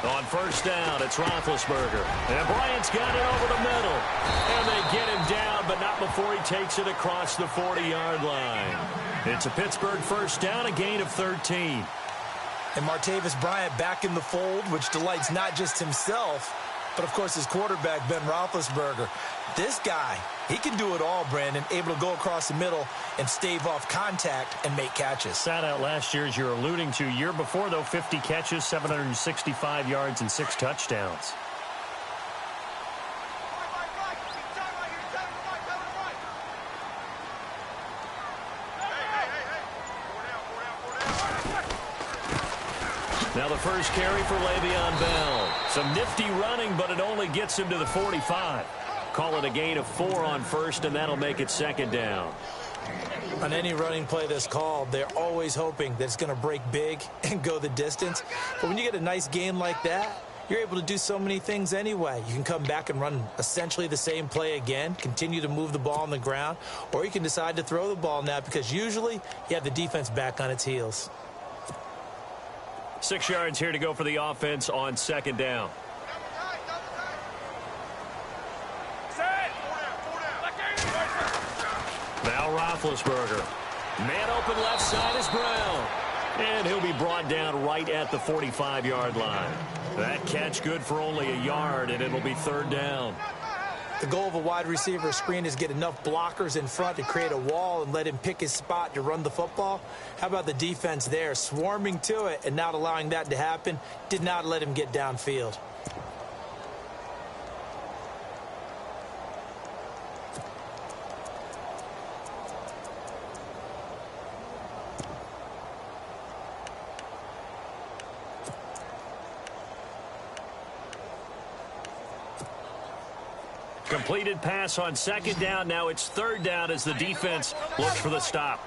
On first down, it's Roethlisberger. And Bryant's got it over the middle. And they get him down, but not before he takes it across the 40-yard line. It's a Pittsburgh first down, a gain of 13. And Martavis Bryant back in the fold, which delights not just himself, but, of course, his quarterback, Ben Roethlisberger. This guy, he can do it all, Brandon, able to go across the middle and stave off contact and make catches. Sat out last year, as you're alluding to. Year before, though, 50 catches, 765 yards, and 6 touchdowns. Now the first carry for Le'Veon Bell. Some nifty running, but it only gets him to the 45. Call it a gain of 4 on first, and that'll make it second down. On any running play that's called, they're always hoping that it's going to break big and go the distance. But when you get a nice gain like that, you're able to do so many things anyway. You can come back and run essentially the same play again, continue to move the ball on the ground, or you can decide to throw the ball now because usually you have the defense back on its heels. 6 yards here to go for the offense on second down. Now Roethlisberger. Man open left side is Brown. And he'll be brought down right at the 45-yard line. That catch good for only a yard, and it'll be third down. The goal of a wide receiver screen is get enough blockers in front to create a wall and let him pick his spot to run the football. How about the defense there, swarming to it and not allowing that to happen? Did not let him get downfield. Completed pass on second down. Now it's third down as the defense looks for the stop.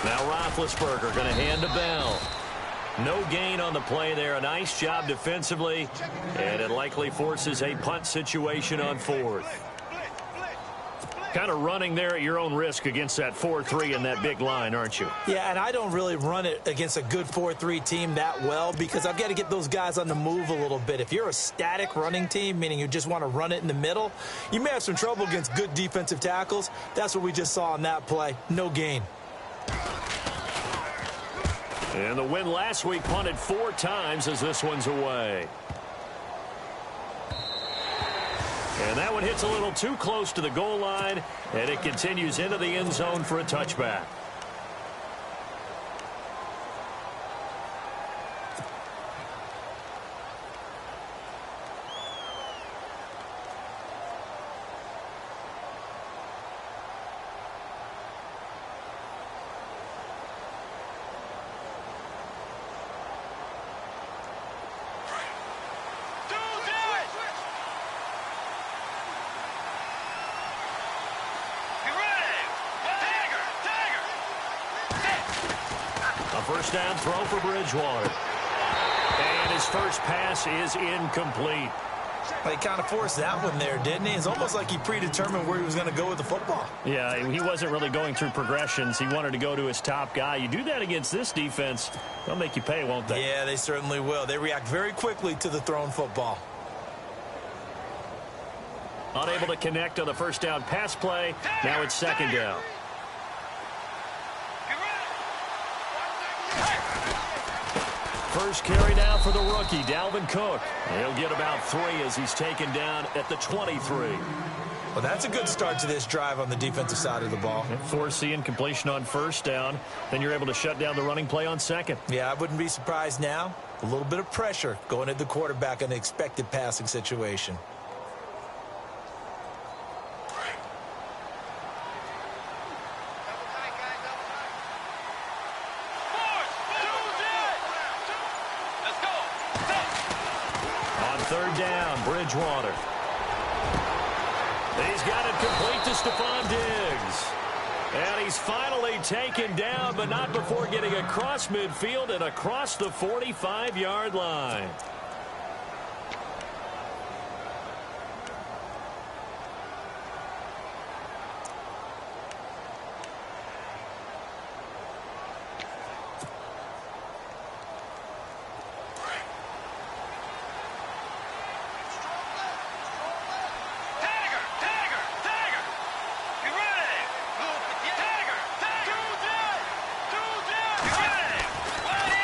Now Roethlisberger going to hand to Bell. No gain on the play there. A nice job defensively. And it likely forces a punt situation on fourth. Kind of running there at your own risk against that 4-3 and that big line, aren't you? Yeah, and I don't really run it against a good 4-3 team that well because I've got to get those guys on the move a little bit. If you're a static running team, meaning you just want to run it in the middle, you may have some trouble against good defensive tackles. That's what we just saw on that play. No gain. And the win last week punted 4 times as this one's away. And that one hits a little too close to the goal line, and it continues into the end zone for a touchback. First down throw for Bridgewater. And his first pass is incomplete. He kind of forced that one there, didn't he? It's almost like he predetermined where he was going to go with the football. Yeah, he wasn't really going through progressions. He wanted to go to his top guy. You do that against this defense, they'll make you pay, won't they? Yeah, they certainly will. They react very quickly to the thrown football. Unable to connect on the first down pass play. Now it's second down. First carry now for the rookie, Dalvin Cook. He'll get about 3 as he's taken down at the 23. Well, that's a good start to this drive on the defensive side of the ball. Forcing incompletion on first down. Then you're able to shut down the running play on second. Yeah, I wouldn't be surprised now. A little bit of pressure going at the quarterback in an expected passing situation. Third down, Bridgewater. He's got it complete to Stephon Diggs. And he's finally taken down, but not before getting across midfield and across the 45-yard line.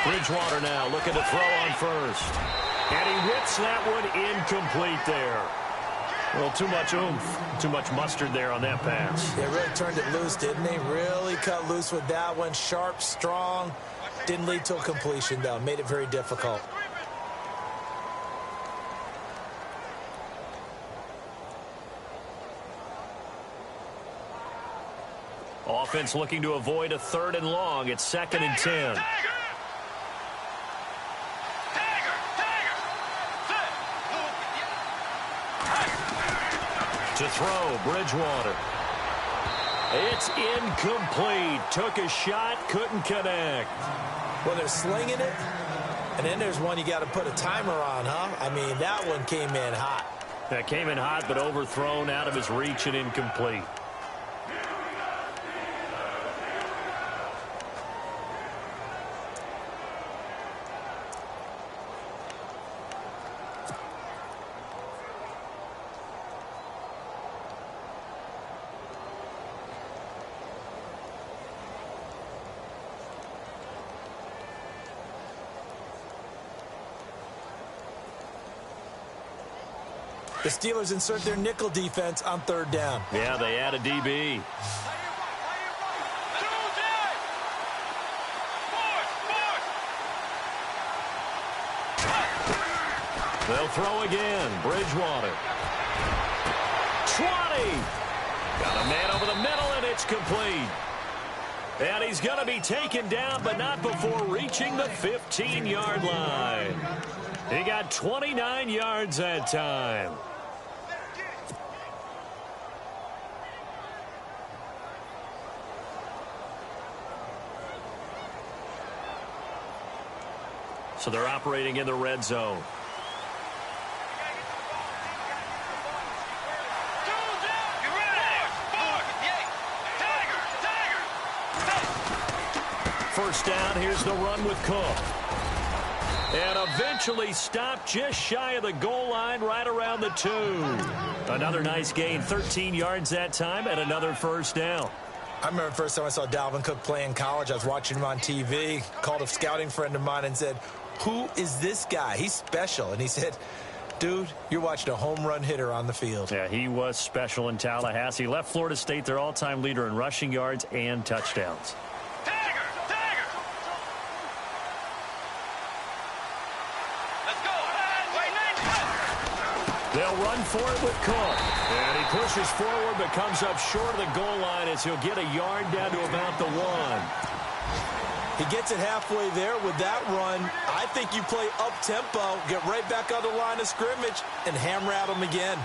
Bridgewater now looking to throw on first. And he whips that one incomplete there. Well, too much oomph, too much mustard there on that pass. They really turned it loose, didn't they? Really cut loose with that one. Sharp, strong. Didn't lead to a completion, though. Made it very difficult. Offense looking to avoid a 3rd and long. It's 2nd and 10. To throw, Bridgewater. It's incomplete. Took a shot, couldn't connect. Well, they're slinging it, and then there's one you got to put a timer on, huh? I mean, that one came in hot. That came in hot, but overthrown out of his reach and incomplete. The Steelers insert their nickel defense on 3rd down. Yeah, they add a DB. They'll throw again. Bridgewater. 20. Got a man over the middle, and it's complete. And he's going to be taken down, but not before reaching the 15-yard line. He got 29 yards that time. So they're operating in the red zone. First down, here's the run with Cook. And eventually stopped just shy of the goal line right around the 2. Another nice gain, 13 yards that time, and another first down. I remember the first time I saw Dalvin Cook play in college. I was watching him on TV, called a scouting friend of mine and said, "Who is this guy? He's special." And he said, "Dude, you're watching a home run hitter on the field." Yeah, he was special in Tallahassee. Left Florida State their all-time leader in rushing yards and touchdowns. They'll run for it with Cook. And he pushes forward but comes up short of the goal line as he'll get a yard down to about the 1. He gets it halfway there with that run. I think you play up-tempo, get right back on the line of scrimmage, and hammer at him again.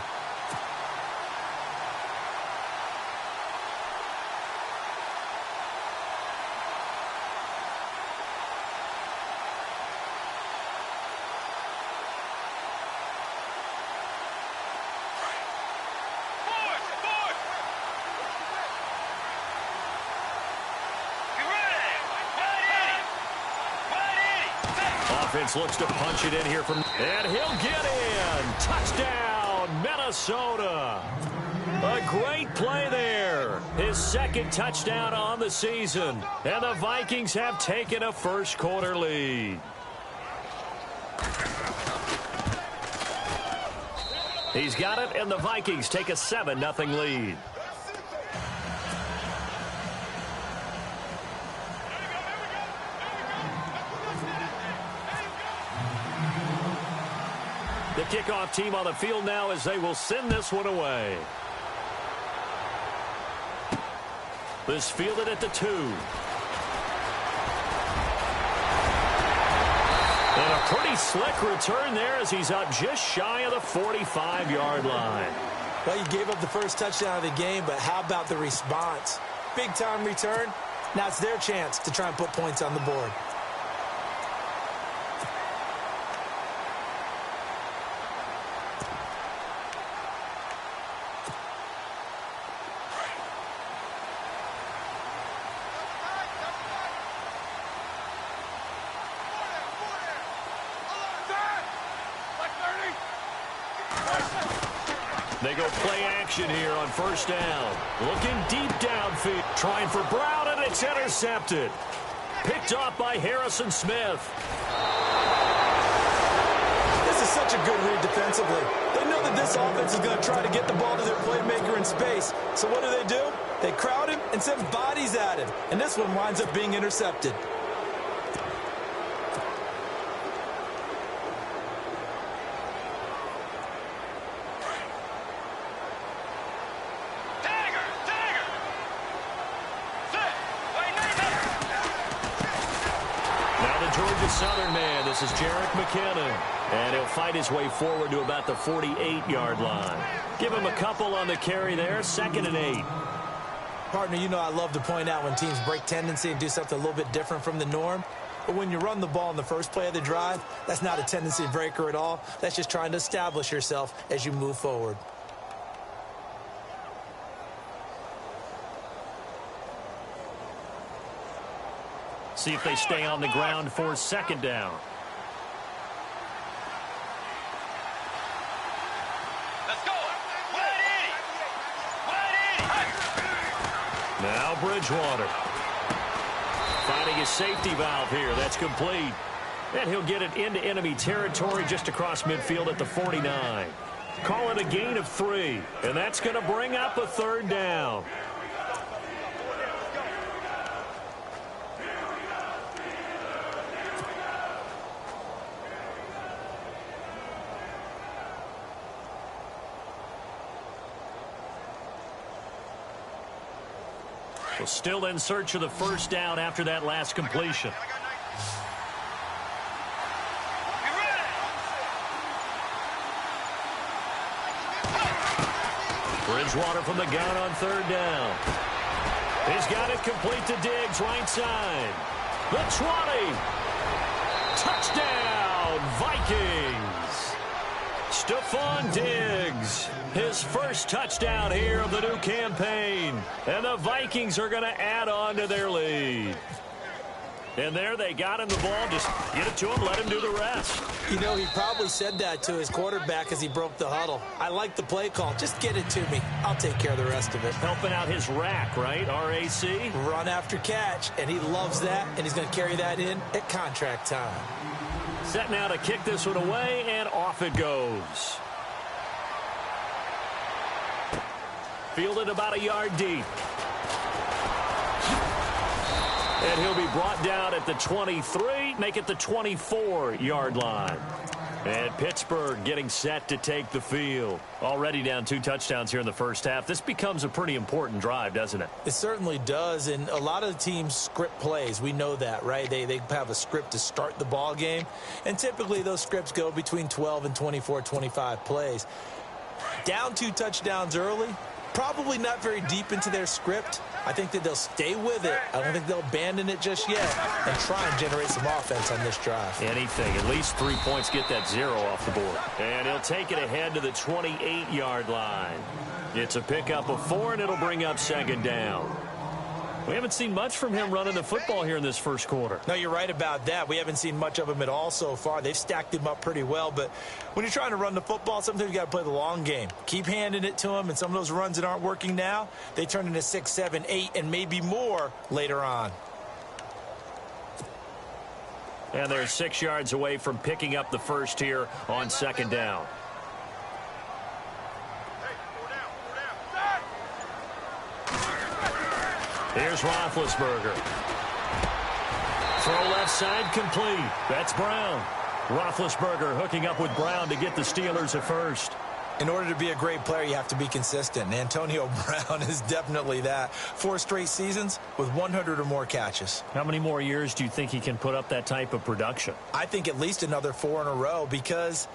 Offense looks to punch it in here from, and he'll get in. Touchdown, Minnesota. A great play there. His 2nd touchdown on the season. And the Vikings have taken a first-quarter lead. He's got it, and the Vikings take a 7-0 lead. The kickoff team on the field now as they will send this one away. This fielded at the 2. And a pretty slick return there as he's up just shy of the 45-yard line. Well, you gave up the first touchdown of the game, but how about the response? Big-time return. Now it's their chance to try and put points on the board. They go play action here on first down. Looking deep downfield. Trying for Brown, and it's intercepted. Picked off by Harrison Smith. This is such a good read defensively. They know that this offense is going to try to get the ball to their playmaker in space. So what do? They crowd him and send bodies at him. And this one winds up being intercepted. Georgia Southern man, this is Jerick McKinnon. And he'll fight his way forward to about the 48-yard line. Give him a couple on the carry there, 2nd and 8. Partner, you know I love to point out when teams break tendency and do something a little bit different from the norm. But when you run the ball in the first play of the drive, that's not a tendency breaker at all. That's just trying to establish yourself as you move forward. See if they stay on the ground for 2nd down. Let's go. Now Bridgewater. Finding his safety valve here. That's complete. And he'll get it into enemy territory just across midfield at the 49. Call it a gain of 3. And that's going to bring up a 3rd down. Well, still in search of the 1st down after that last completion. Bridgewater from the gun on 3rd down. He's got it complete to Diggs, right side. The 20. Touchdown, Vikings. Stephon Diggs, his first touchdown here of the new campaign. And the Vikings are going to add on to their lead. And there they got him the ball. Just get it to him, let him do the rest. You know, he probably said that to his quarterback as he broke the huddle. I like the play call. Just get it to me. I'll take care of the rest of it. Helping out his rack, right? RAC. Run after catch, and he loves that, and he's going to carry that in at contract time. Set now to kick this one away, and off it goes. Fielded about a yard deep. And he'll be brought down at the 23, make it the 24-yard line. And Pittsburgh getting set to take the field. Already down 2 touchdowns here in the first half. This becomes a pretty important drive, doesn't it? It certainly does, and a lot of the teams script plays. We know that, right? They have a script to start the ball game, and typically those scripts go between 12 and 24, 25 plays. Down 2 touchdowns early, probably not very deep into their script. I think that they'll stay with it. I don't think they'll abandon it just yet and try and generate some offense on this drive. Anything. At least 3 points, get that 0 off the board. And he'll take it ahead to the 28-yard line. It's a pickup of 4, and it'll bring up 2nd down. We haven't seen much from him running the football here in this first quarter. No, you're right about that. We haven't seen much of him at all so far. They've stacked him up pretty well, but when you're trying to run the football, sometimes you got to play the long game. Keep handing it to him, and some of those runs that aren't working now, they turn into 6, 7, 8, and maybe more later on. And they're 6 yards away from picking up the first here on 2nd down. Here's Roethlisberger. Throw left side complete. That's Brown. Roethlisberger hooking up with Brown to get the Steelers at first. In order to be a great player, you have to be consistent. And Antonio Brown is definitely that. 4 straight seasons with 100 or more catches. How many more years do you think he can put up that type of production? I think at least another 4 in a row because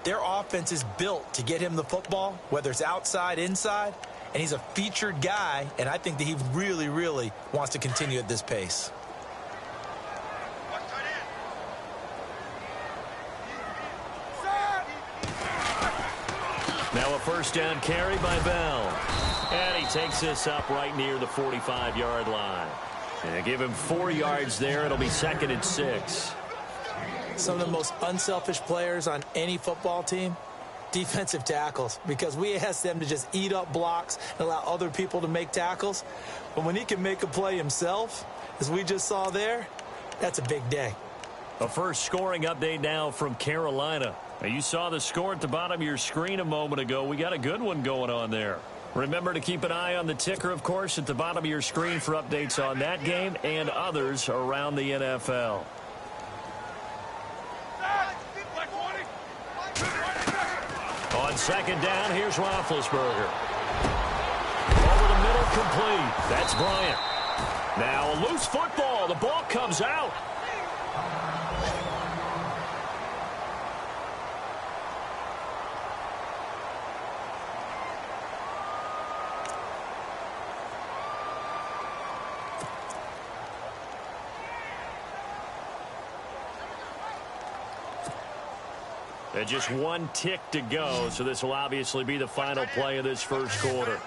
their offense is built to get him the football, whether it's outside, inside. And he's a featured guy, and I think that he really, really wants to continue at this pace. Now a 1st down carry by Bell. And he takes this up right near the 45-yard line. And they give him 4 yards there. It'll be 2nd and 6. Some of the most unselfish players on any football team, defensive tackles, because we ask them to just eat up blocks and allow other people to make tackles. But when he can make a play himself, as we just saw there, That's a big day. A first scoring update now from Carolina. Now, you saw the score at the bottom of your screen a moment ago. We got a good one going on there. Remember to keep an eye on the ticker, of course, at the bottom of your screen for updates on that game and others around the NFL. On second down, here's Roethlisberger. Over the middle, complete. That's Bryant. Now a loose football. The ball comes out. And just one tick to go, so this will obviously be the final play of this first quarter.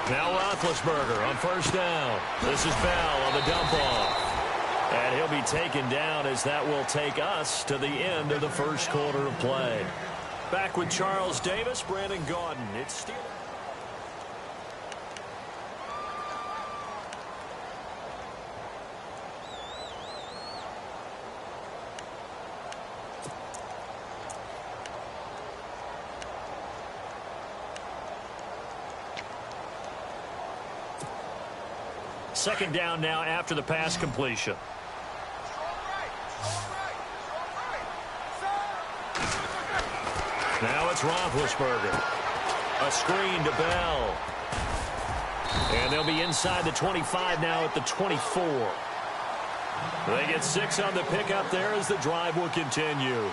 Now Roethlisberger on first down. This is Bell on the dump off. And he'll be taken down as that will take us to the end of the first quarter of play. Back with Charles Davis, Brandon Gaudin. It's still... Second down now after the pass completion. Now it's Roethlisberger. A screen to Bell. And they'll be inside the 25 now at the 24. They get 6 on the pickup there as the drive will continue.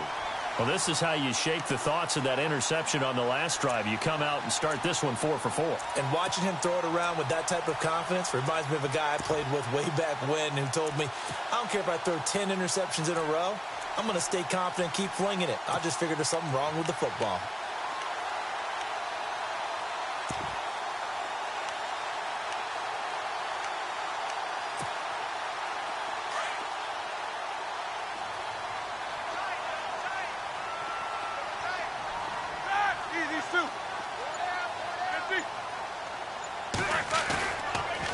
Well, this is how you shake the thoughts of that interception on the last drive. You come out and start this one 4 for 4. And watching him throw it around with that type of confidence reminds me of a guy I played with way back when who told me, I don't care if I throw 10 interceptions in a row. I'm going to stay confident, keep flinging it. I just figured there's something wrong with the football.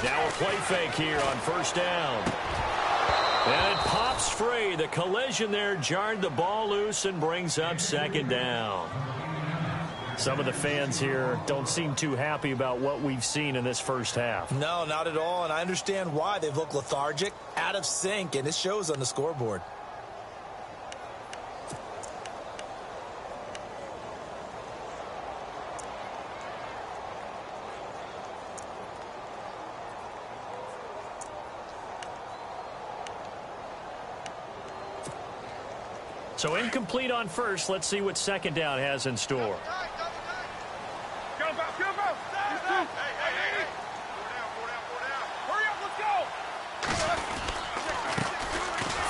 Now a play fake here on first down. And it pops free. The collision there jarred the ball loose and brings up second down. Some of the fans here don't seem too happy about what we've seen in this first half. No, not at all, and I understand why. They've looked lethargic, out of sync, and it shows on the scoreboard. So incomplete on first. Let's see what second down has in store.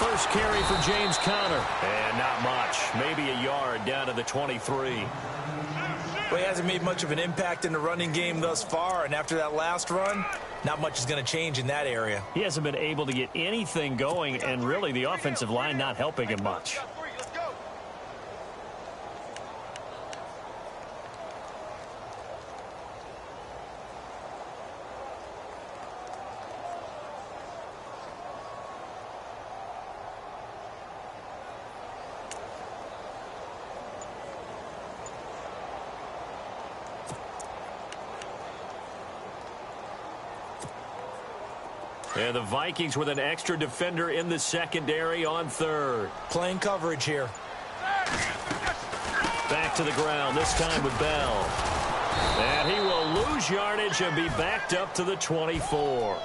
First carry for James Conner. And not much. Maybe a yard down to the 23. Well, he hasn't made much of an impact in the running game thus far, and after that last run, not much is going to change in that area. He hasn't been able to get anything going, and really the offensive line not helping him much. And the Vikings with an extra defender in the secondary on third. Playing coverage here. Back to the ground, this time with Bell. And he will lose yardage and be backed up to the 24.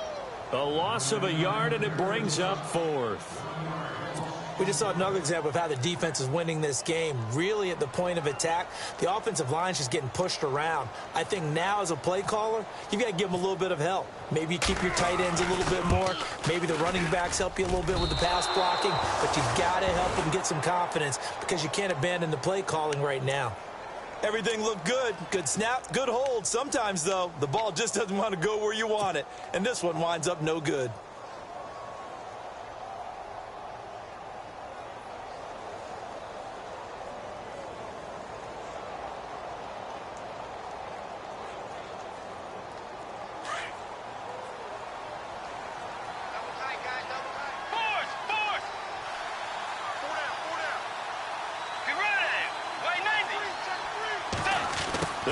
A loss of a yard, and it brings up fourth. We just saw another example of how the defense is winning this game. Really at the point of attack, the offensive line's just getting pushed around. I think now as a play caller, you've got to give them a little bit of help. Maybe you keep your tight ends a little bit more. Maybe the running backs help you a little bit with the pass blocking. But you've got to help them get some confidence because you can't abandon the play calling right now. Everything looked good. Good snap, good hold. Sometimes, though, the ball just doesn't want to go where you want it. And this one winds up no good.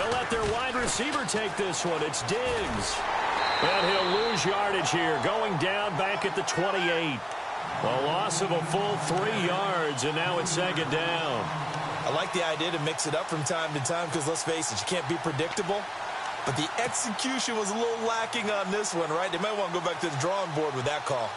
They'll let their wide receiver take this one. It's Diggs. And he'll lose yardage here, going down back at the 28. A loss of a full 3 yards, and now it's second down. I like the idea to mix it up from time to time because, let's face it, you can't be predictable. But the execution was a little lacking on this one, right? They might want to go back to the drawing board with that call.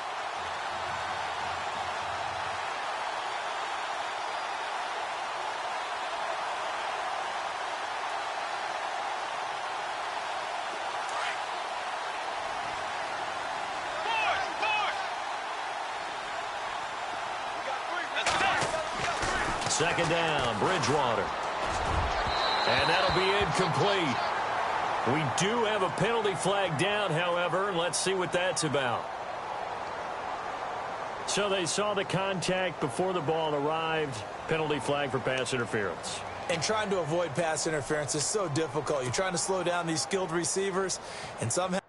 Second down, Bridgewater. And that'll be incomplete. We do have a penalty flag down, however. Let's see what that's about. So they saw the contact before the ball arrived. Penalty flag for pass interference. And trying to avoid pass interference is so difficult. You're trying to slow down these skilled receivers, and somehow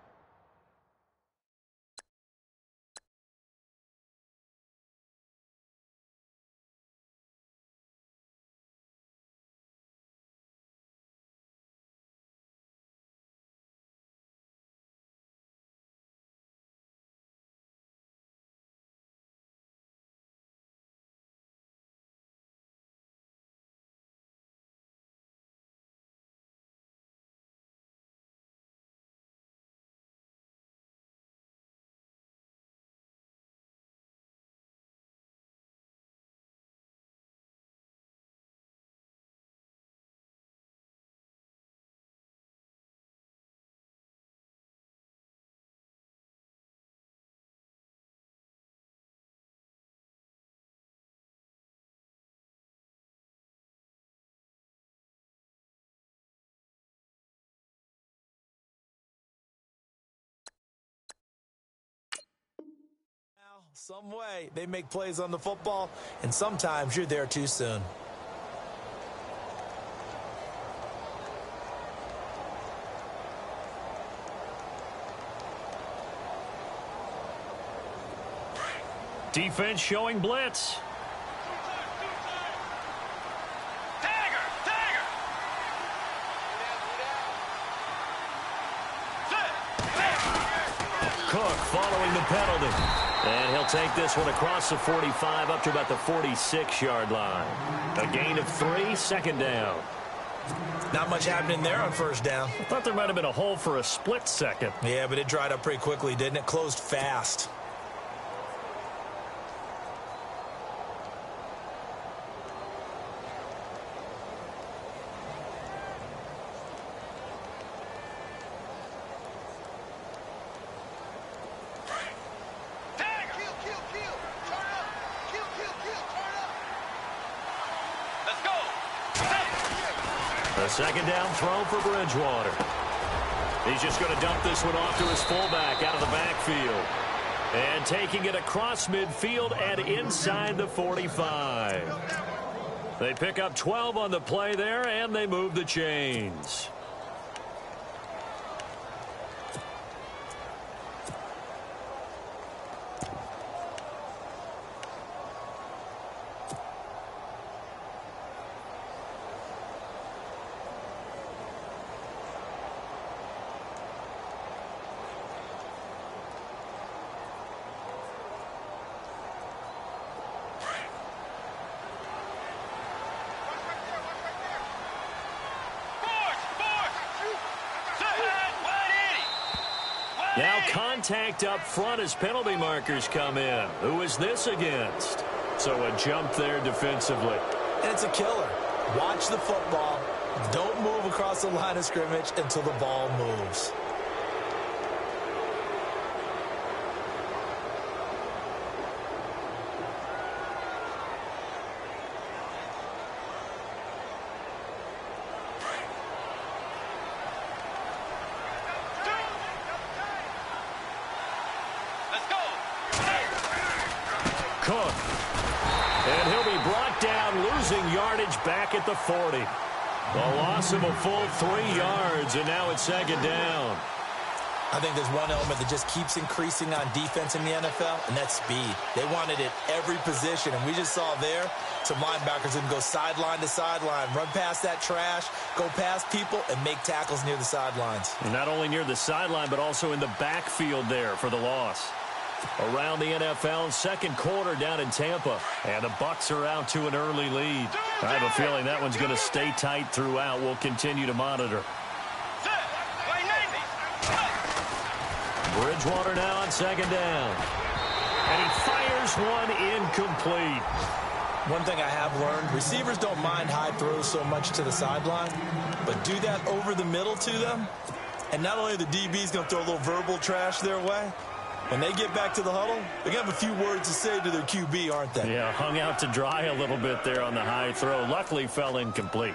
some way they make plays on the football, and sometimes you're there too soon. Defense showing blitz. Cook following the penalty. And he'll take this one across the 45 up to about the 46-yard line. A gain of 3, second down. Not much happening there on first down. I thought there might have been a hole for a split second. Yeah, but it dried up pretty quickly, didn't it? Closed fast. A second down throw for Bridgewater. He's just going to dump this one off to his fullback out of the backfield. And taking it across midfield and inside the 45. They pick up 12 on the play there, and they move the chains. Now contact up front as penalty markers come in. Who is this against? So a jump there defensively. And it's a killer. Watch the football. Don't move across the line of scrimmage until the ball moves. Cook. And he'll be brought down, losing yardage back at the 40. A loss of a full 3 yards, and now it's second down. I think there's one element that just keeps increasing on defense in the NFL, and that's speed. They want it at every position, and we just saw there some linebackers who can go sideline to sideline, run past that trash, go past people, and make tackles near the sidelines. And not only near the sideline, but also in the backfield there for the loss. Around the NFL, second quarter down in Tampa, and the Bucs are out to an early lead. I have a feeling that one's going to stay tight throughout. We'll continue to monitor. Bridgewater now on second down. And he fires one incomplete. One thing I have learned, receivers don't mind high throws so much to the sideline, but do that over the middle to them, and not only are the DBs going to throw a little verbal trash their way, when they get back to the huddle, they're going to have a few words to say to their QB, aren't they? Yeah, hung out to dry a little bit there on the high throw. Luckily fell incomplete.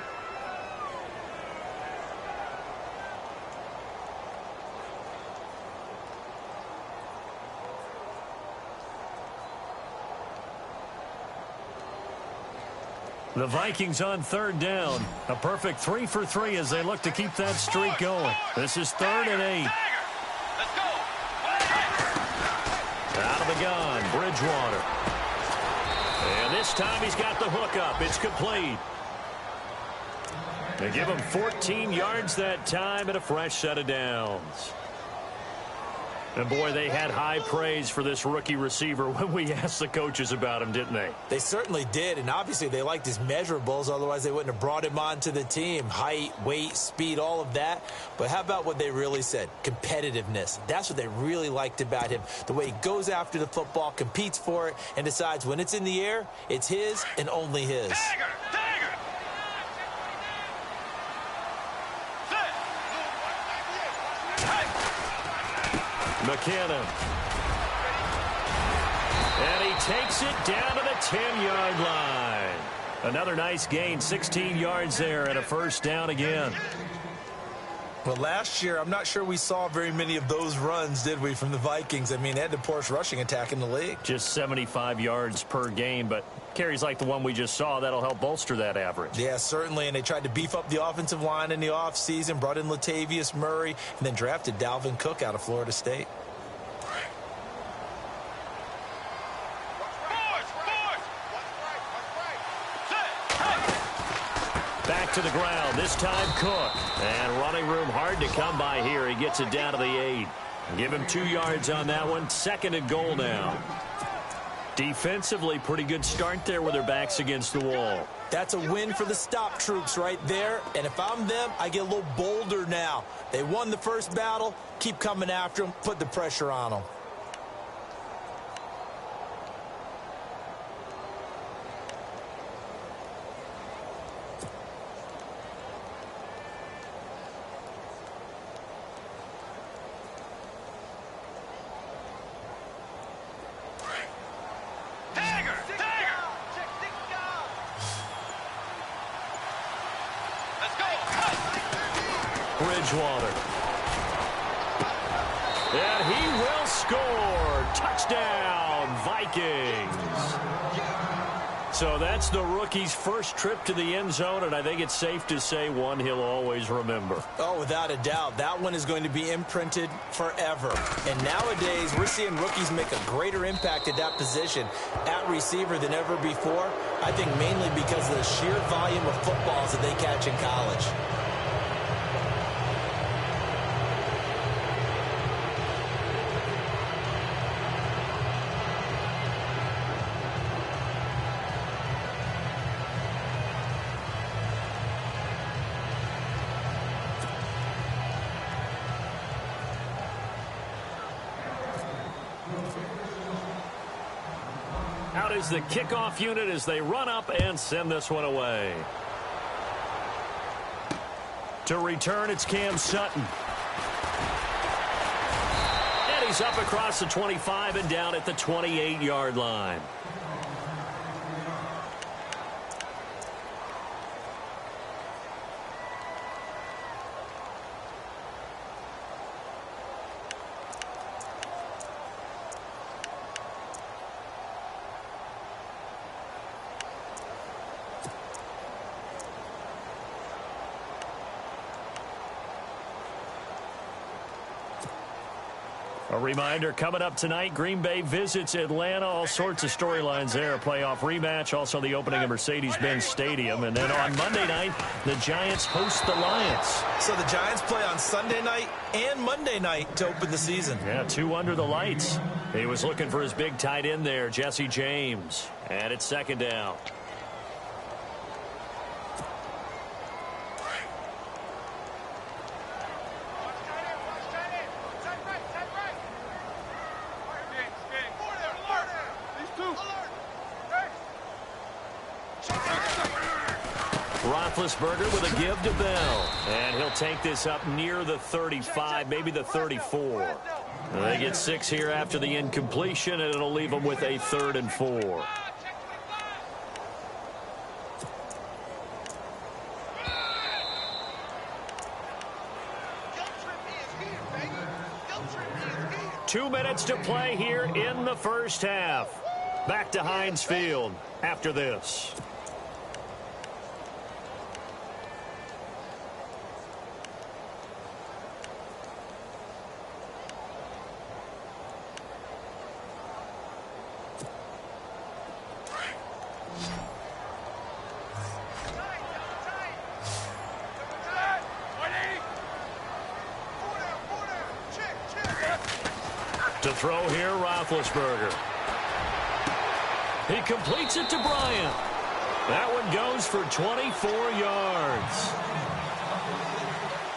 The Vikings on third down. A perfect 3 for 3 as they look to keep that streak going. This is 3rd and 8. Out of the gun, Bridgewater. And this time he's got the hook up. It's complete. They give him 14 yards that time and a fresh set of downs. And, boy, they had high praise for this rookie receiver when we asked the coaches about him, didn't they? They certainly did, and obviously they liked his measurables. Otherwise, they wouldn't have brought him onto the team. Height, weight, speed, all of that. But how about what they really said? Competitiveness. That's what they really liked about him. The way he goes after the football, competes for it, and decides when it's in the air, it's his and only his. Tiger! McKinnon. And he takes it down to the 10-yard line. Another nice gain, 16 yards there and a first down again. Well, last year, I'm not sure we saw very many of those runs, did we, from the Vikings? I mean, they had the poorest rushing attack in the league. Just 75 yards per game, but carries like the one we just saw, that'll help bolster that average. Yeah, certainly, and they tried to beef up the offensive line in the offseason, brought in Latavius Murray, and then drafted Dalvin Cook out of Florida State. Back to the ground, this time Cook. And running room hard to come by here. He gets it down to the 8. Give him 2 yards on that one. 2nd and goal now. Defensively, pretty good start there with their backs against the wall. That's a win for the stop troops right there. And if I'm them, I get a little bolder now. They won the first battle. Keep coming after them. Put the pressure on them. Bridgewater. And he will score. Touchdown, Vikings. So that's the rookie's first trip to the end zone, and I think it's safe to say one he'll always remember. Oh, without a doubt. That one is going to be imprinted forever. And nowadays, we're seeing rookies make a greater impact at that position at receiver than ever before. I think mainly because of the sheer volume of footballs that they catch in college. Out is the kickoff unit as they run up and send this one away. To return, it's Cam Sutton. And he's up across the 25 and down at the 28-yard line. A reminder, coming up tonight, Green Bay visits Atlanta. All sorts of storylines there. A playoff rematch, also the opening of Mercedes-Benz Stadium. And then on Monday night, the Giants host the Lions. So the Giants play on Sunday night and Monday night to open the season. Yeah, 2 under the lights. He was looking for his big tight end there, Jesse James. And it's second down. Roethlisberger with a give to Bell. And he'll take this up near the 35, maybe the 34. They get 6 here after the incompletion, and it'll leave them with a 3rd and 4. Two minutes to play here in the first half. Back to Heinz Field after this. To throw here, Roethlisberger. He completes it to Bryant. That one goes for 24 yards.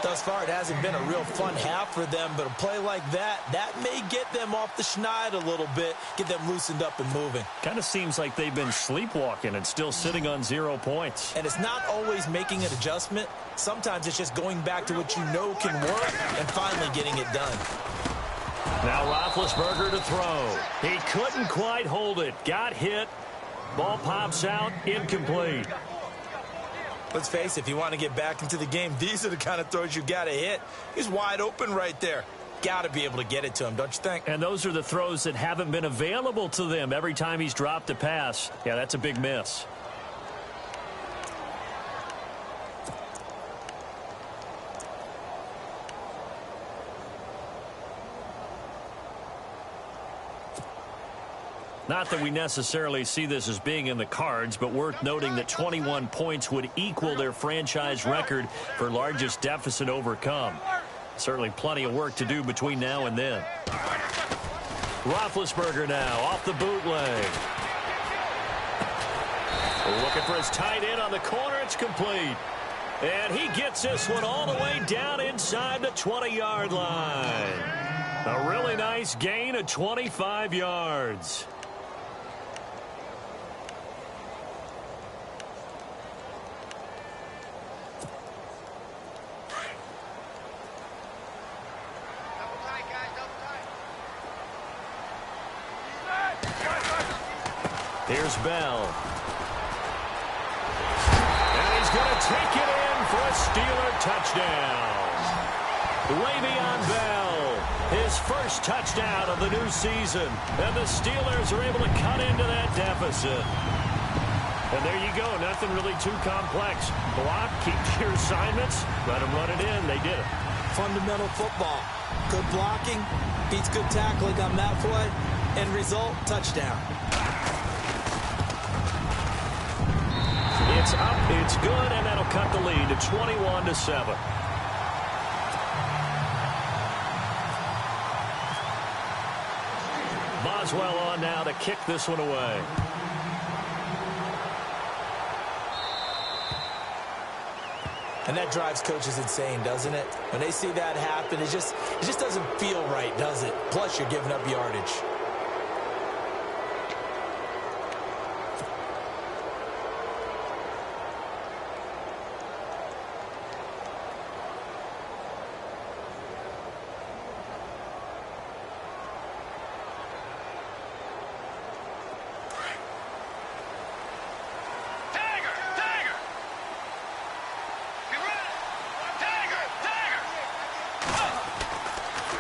Thus far, it hasn't been a real fun half for them, but a play like that may get them off the schneid a little bit, get them loosened up and moving. Kind of seems like they've been sleepwalking and still sitting on 0 points. And it's not always making an adjustment. Sometimes it's just going back to what you know can work and finally getting it done. Now Roethlisberger to throw. He couldn't quite hold it. Got hit. Ball pops out. Incomplete. Let's face it, if you want to get back into the game, these are the kind of throws you got to hit. He's wide open right there. Got to be able to get it to him, don't you think? And those are the throws that haven't been available to them every time he's dropped a pass. Yeah, that's a big miss. Not that we necessarily see this as being in the cards, but worth noting that 21 points would equal their franchise record for largest deficit overcome. Certainly plenty of work to do between now and then. Roethlisberger now off the bootleg. Looking for his tight end on the corner. It's complete. And he gets this one all the way down inside the 20-yard line. A really nice gain of 25 yards. Here's Bell. And he's going to take it in for a Steeler touchdown. Le'Veon Bell, his first touchdown of the new season. And the Steelers are able to cut into that deficit. And there you go, nothing really too complex. Block, keep your assignments, let them run it in. They did it. Fundamental football. Good blocking, beats good tackling on that play. End result, touchdown. It's up, it's good, and that'll cut the lead to 21-7. Boswell on now to kick this one away. And that drives coaches insane, doesn't it? When they see that happen, it just doesn't feel right, does it? Plus, you're giving up yardage.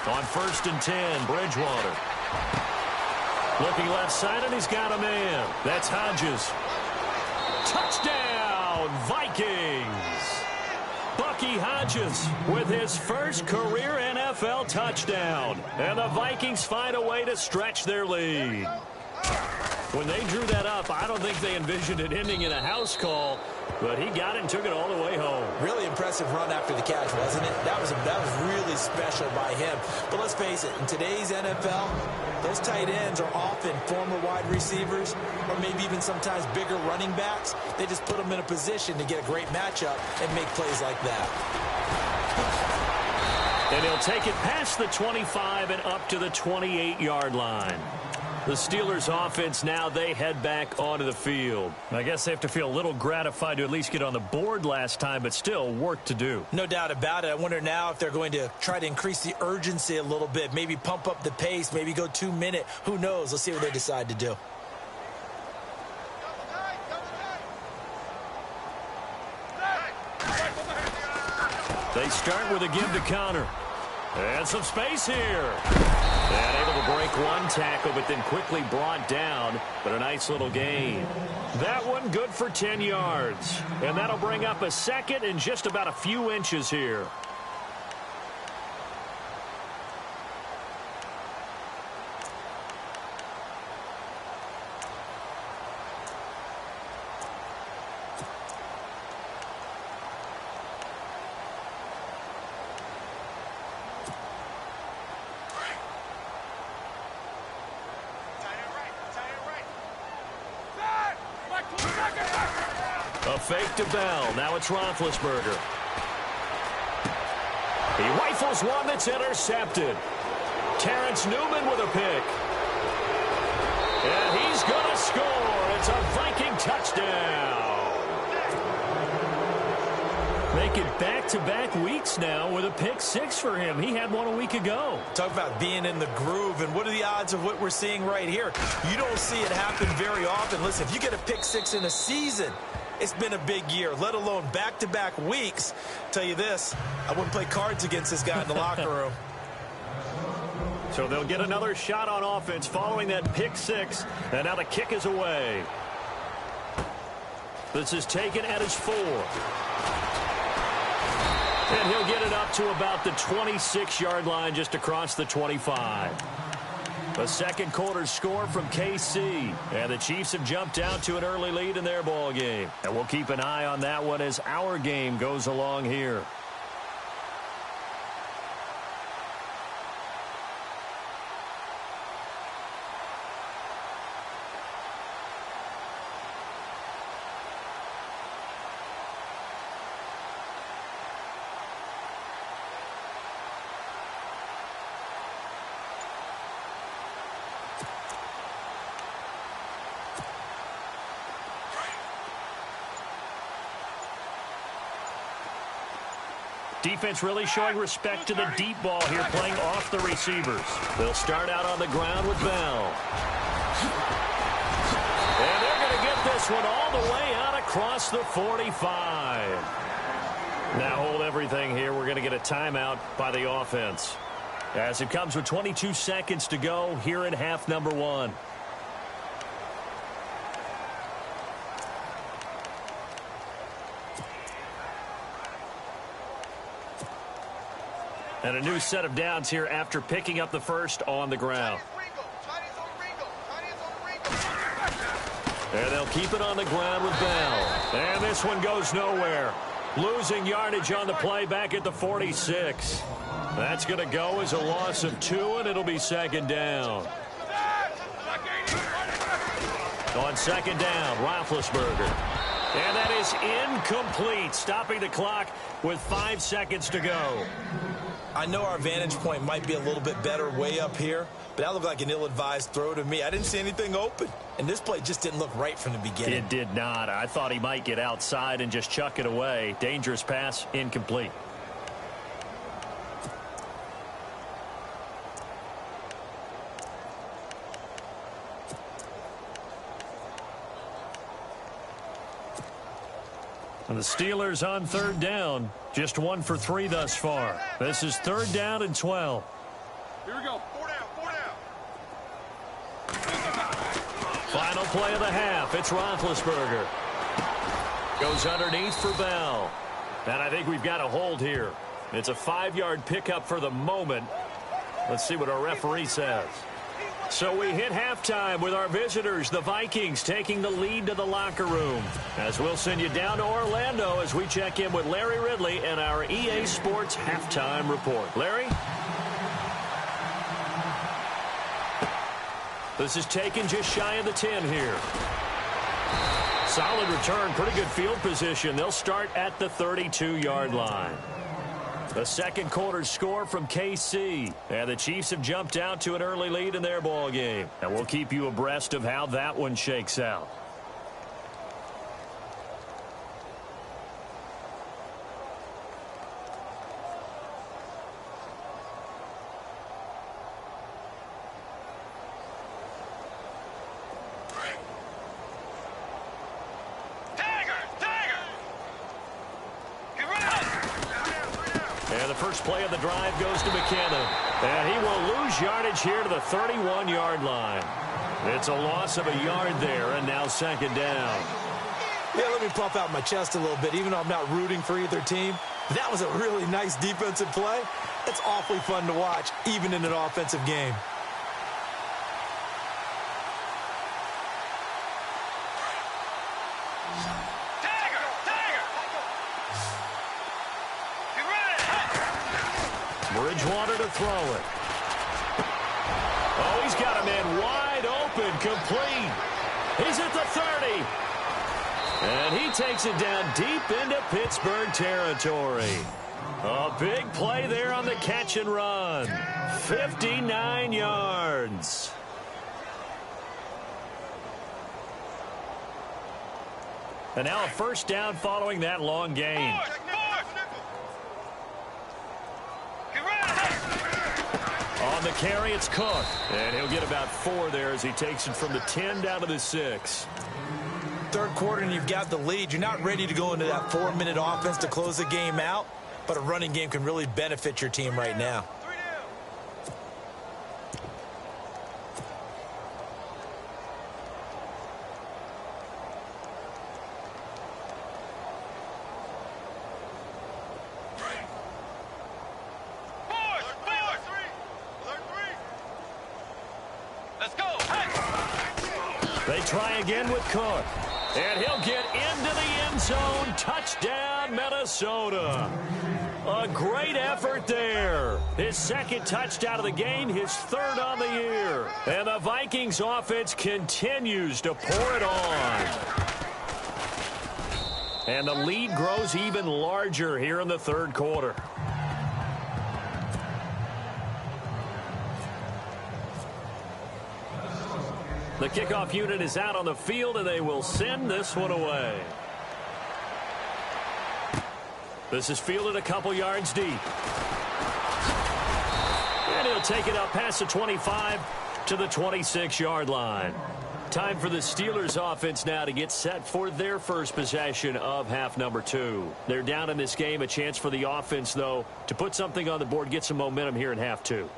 On 1st and 10, Bridgewater. Looking left side, and he's got a man. That's Hodges. Touchdown, Vikings! Bucky Hodges with his first career NFL NFL touchdown. And the Vikings find a way to stretch their lead. When they drew that up, I don't think they envisioned it ending in a house call, but he got it and took it all the way home. Really impressive run after the catch, wasn't it? That was really special by him. But let's face it, in today's NFL, those tight ends are often former wide receivers or maybe even sometimes bigger running backs. They just put them in a position to get a great matchup and make plays like that. And he'll take it past the 25 and up to the 28-yard line. The Steelers offense now, they head back onto the field. I guess they have to feel a little gratified to at least get on the board last time, but still work to do. No doubt about it. I wonder now if they're going to try to increase the urgency a little bit, maybe pump up the pace, maybe go 2-minute. Who knows? Let's see what they decide to do. They start with a give to Connor. And some space here. And able to break one tackle, but then quickly brought down. But a nice little gain. That one good for 10 yards. And that'll bring up a second and just about a few inches here. A fake to Bell. Now it's Roethlisberger. He rifles one that's intercepted. Terrence Newman with a pick. And he's going to score. It's a Viking touchdown. Make it back-to-back weeks now with a pick six for him. He had one a week ago. Talk about being in the groove, and what are the odds of what we're seeing right here? You don't see it happen very often. Listen, if you get a pick six in a season, it's been a big year, let alone back-to-back weeks. Tell you this, I wouldn't play cards against this guy in the locker room. So they'll get another shot on offense following that pick six, and now the kick is away. This is taken at his 4. And he'll get it up to about the 26-yard line, just across the 25. A second quarter score from KC. And the Chiefs have jumped out to an early lead in their ball game. And we'll keep an eye on that one as our game goes along here. Defense really showing respect to the deep ball here, playing off the receivers. They'll start out on the ground with Bell. And they're going to get this one all the way out across the 45. Now hold everything here. We're going to get a timeout by the offense, as it comes with 22 seconds to go here in half number 1. And a new set of downs here after picking up the first on the ground. And they'll keep it on the ground with Bell. And this one goes nowhere. Losing yardage on the play back at the 46. That's going to go as a loss of 2, and it'll be second down. On second down, Roethlisberger. And that is incomplete, stopping the clock with 5 seconds to go. I know our vantage point might be a little bit better way up here, but that looked like an ill-advised throw to me. I didn't see anything open, and this play just didn't look right from the beginning. It did not. I thought he might get outside and just chuck it away. Dangerous pass, incomplete. And the Steelers on third down. Just 1 for 3 thus far. This is third down and 12. Here we go. 4 down, 4 down. Final play of the half. It's Roethlisberger. Goes underneath for Bell. And I think we've got a hold here. It's a 5-yard pickup for the moment. Let's see what our referee says. So we hit halftime with our visitors, the Vikings, taking the lead to the locker room. As we'll send you down to Orlando as we check in with Larry Ridley and our EA Sports halftime report. Larry? This is taken just shy of the 10 here. Solid return, pretty good field position. They'll start at the 32-yard line. The second quarter score from KC. And the Chiefs have jumped out to an early lead in their ball game. And we'll keep you abreast of how that one shakes out. And the first play of the drive goes to McKinnon. And he will lose yardage here to the 31-yard line. It's a loss of a yard there, and now second down. Yeah, let me puff out my chest a little bit. Even though I'm not rooting for either team, that was a really nice defensive play. It's awfully fun to watch, even in an offensive game. Bridgewater to throw it. Oh, he's got a man wide open, complete. He's at the 30. And he takes it down deep into Pittsburgh territory. A big play there on the catch and run. 59 yards. And now a first down following that long gain. On the carry, it's Cook. And he'll get about 4 there as he takes it from the 10 down to the 6. Third quarter and you've got the lead. You're not ready to go into that 4-minute offense to close the game out, but a running game can really benefit your team right now. They try again with Cook. And he'll get into the end zone. Touchdown, Minnesota. A great effort there. His second touchdown of the game, his third on the year. And the Vikings offense continues to pour it on. And the lead grows even larger here in the third quarter. The kickoff unit is out on the field, and they will send this one away. This is fielded a couple yards deep. And he'll take it up past the 25 to the 26-yard line. Time for the Steelers offense now to get set for their first possession of half number 2. They're down in this game. A chance for the offense, though, to put something on the board, get some momentum here in half 2.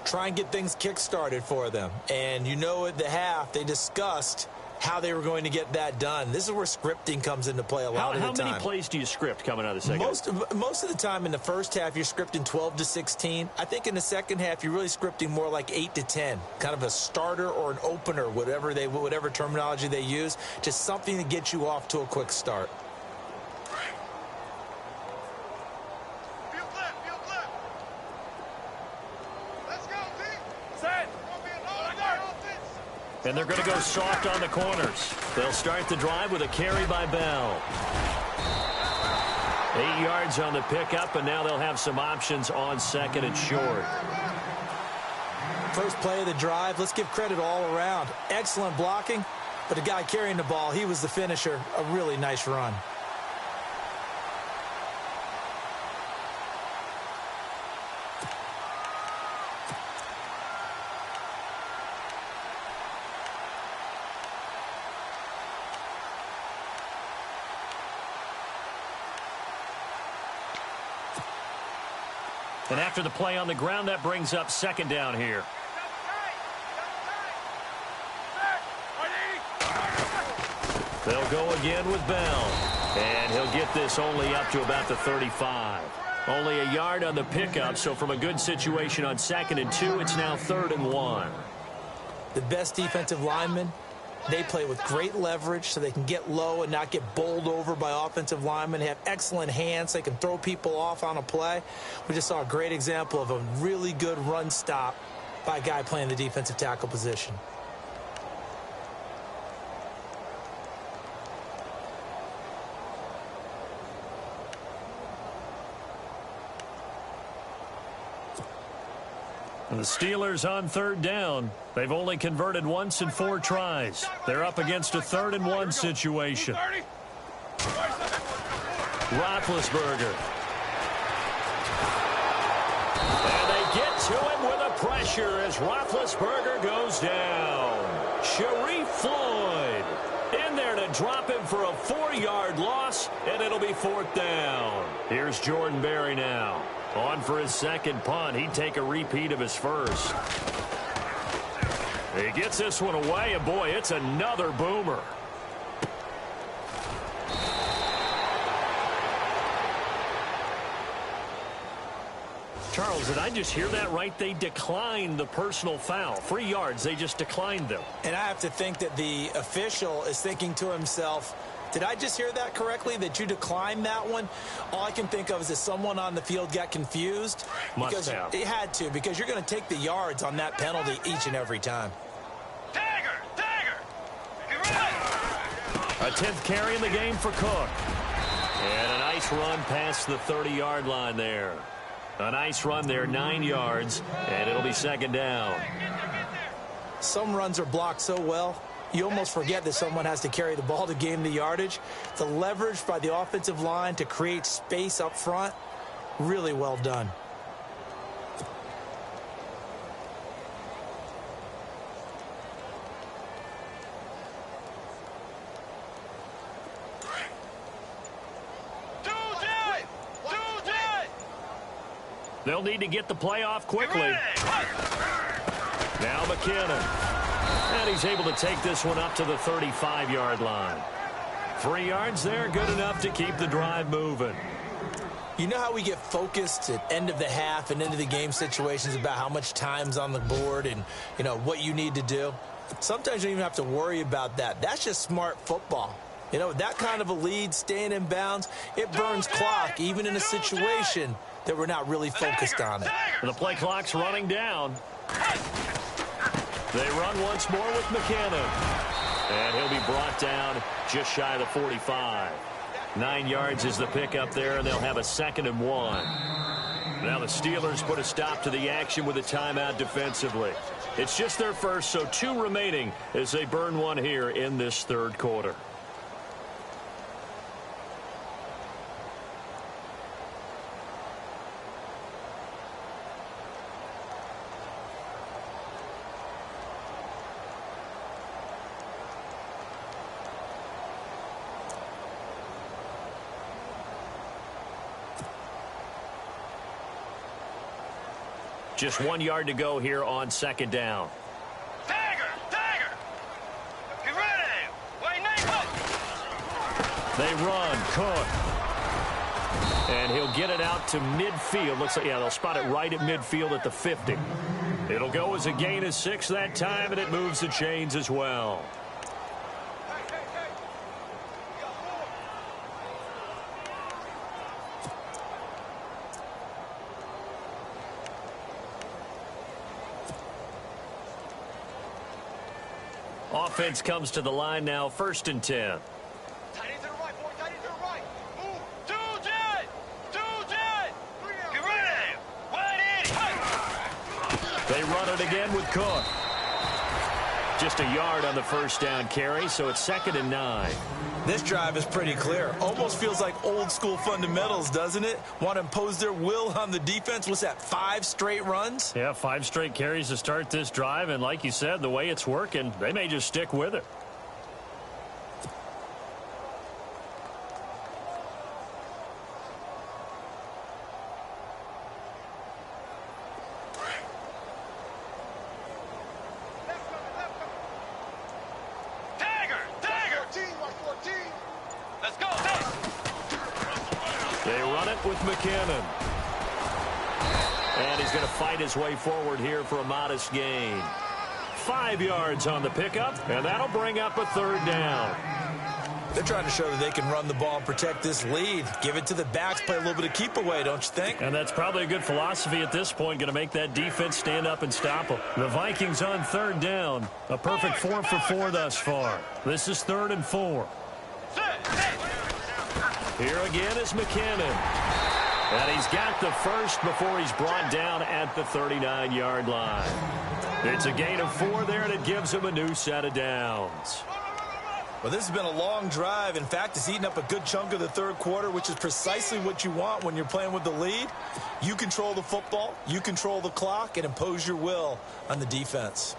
Try and get things kick-started for them. And you know at the half, they discussed how they were going to get that done. This is where scripting comes into play a lot of the time. How many plays do you script coming out of the second? Most of the time in the first half, you're scripting 12 to 16. I think in the second half, you're really scripting more like 8 to 10. Kind of a starter or an opener, whatever terminology they use. Just something to get you off to a quick start. And they're going to go soft on the corners. They'll start the drive with a carry by Bell. 8 yards on the pickup, and now they'll have some options on second and short. First play of the drive, let's give credit all around. Excellent blocking, but the guy carrying the ball, he was the finisher. A really nice run. And after the play on the ground, that brings up second down here. They'll go again with Bell. And he'll get this only up to about the 35. Only a yard on the pickup, so from a good situation on 2nd and 2, it's now 3rd and 1. The best defensive linemen, they play with great leverage so they can get low and not get bowled over by offensive linemen. They have excellent hands. They can throw people off on a play. We just saw a great example of a really good run stop by a guy playing the defensive tackle position. And the Steelers on 3rd down. They've only converted once in 4 tries. They're up against a 3rd and 1 situation. Roethlisberger. And they get to him with a pressure as Roethlisberger goes down. Sharif Floyd in there to drop him for a 4-yard loss, and it'll be 4th down. Here's Jordan Berry now. On for his 2nd punt. He'd take a repeat of his first. He gets this one away, and boy, it's another boomer. Charles, did I just hear that right? They declined the personal foul. 3 yards, they just declined them. And I have to think that the official is thinking to himself, did I just hear that correctly, that you declined that one? All I can think of is that someone on the field got confused. Must have. It had to, because you're going to take the yards on that penalty each and every time. A 10th carry in the game for Cook. And a nice run past the 30-yard line there. A nice run there, 9 yards, and it'll be 2nd down. Some runs are blocked so well, you almost forget that someone has to carry the ball to gain the yardage. The leverage by the offensive line to create space up front, really well done. They'll need to get the play off quickly. Now McKinnon. And he's able to take this one up to the 35-yard line. 3 yards there, good enough to keep the drive moving. You know how we get focused at end of the half and end of the game situations about how much time's on the board and, you know, what you need to do? Sometimes you don't even have to worry about that. That's just smart football. You know, that kind of a lead, staying in bounds, it burns clock, even in a situation that we're not really focused on it. The play clock's running down. They run once more with McKinnon. And he'll be brought down just shy of the 45. 9 yards is the pickup there, and they'll have a 2nd and 1. Now the Steelers put a stop to the action with a timeout defensively. It's just their first, so 2 remaining as they burn one here in this 3rd quarter. Just 1 yard to go here on 2nd down. Tiger! Get ready! Wait, Nate, They run. Cook. And he'll get it out to midfield. Looks like, yeah, they'll spot it right at midfield at the 50. It'll go as a gain of 6 that time, and it moves the chains as well. Offense comes to the line now, 1st and 10. Tight end to the right, boy. Tight end to the right. Move. Two jet. Get ready. Wide in. They run it again with Cook. Just a yard on the 1st down carry, so it's 2nd and 9. This drive is pretty clear. Almost feels like old school fundamentals, doesn't it? Want to impose their will on the defense. What's that, 5 straight runs? Yeah, 5 straight carries to start this drive, and like you said, the way it's working, they may just stick with it. They run it with McKinnon. And he's going to fight his way forward here for a modest gain. 5 yards on the pickup, and that'll bring up a third down. They're trying to show that they can run the ball and protect this lead. Give it to the backs, play a little bit of keep away, don't you think? And that's probably a good philosophy at this point, going to make that defense stand up and stop them. The Vikings on third down. A perfect 4 for 4 thus far. This is 3rd and 4. Here again is McKinnon. And he's got the first before he's brought down at the 39-yard line. It's a gain of 4 there, and it gives him a new set of downs. Well, this has been a long drive. In fact, it's eaten up a good chunk of the third quarter, which is precisely what you want when you're playing with the lead. You control the football, you control the clock, and impose your will on the defense.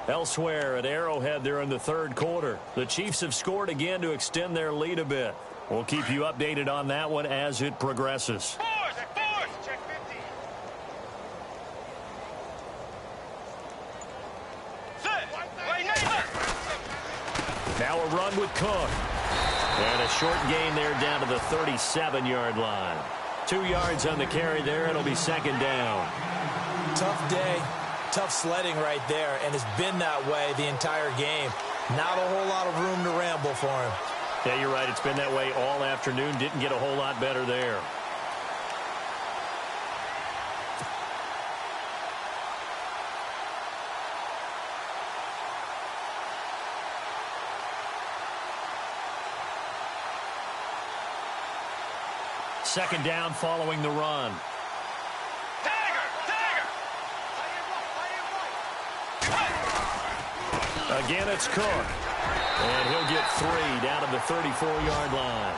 Elsewhere at Arrowhead there in the third quarter, the Chiefs have scored again to extend their lead a bit. We'll keep you updated on that one as it progresses. Check 50. Now a run with Cook. And a short gain there down to the 37-yard line. 2 yards on the carry there. It'll be second down. Tough day, tough sledding right there, and it's been that way the entire game. Not a whole lot of room to ramble for him. Yeah, you're right. It's been that way all afternoon. Didn't get a whole lot better there. Second down following the run. Again, it's Cook. And he'll get 3 down to the 34-yard line.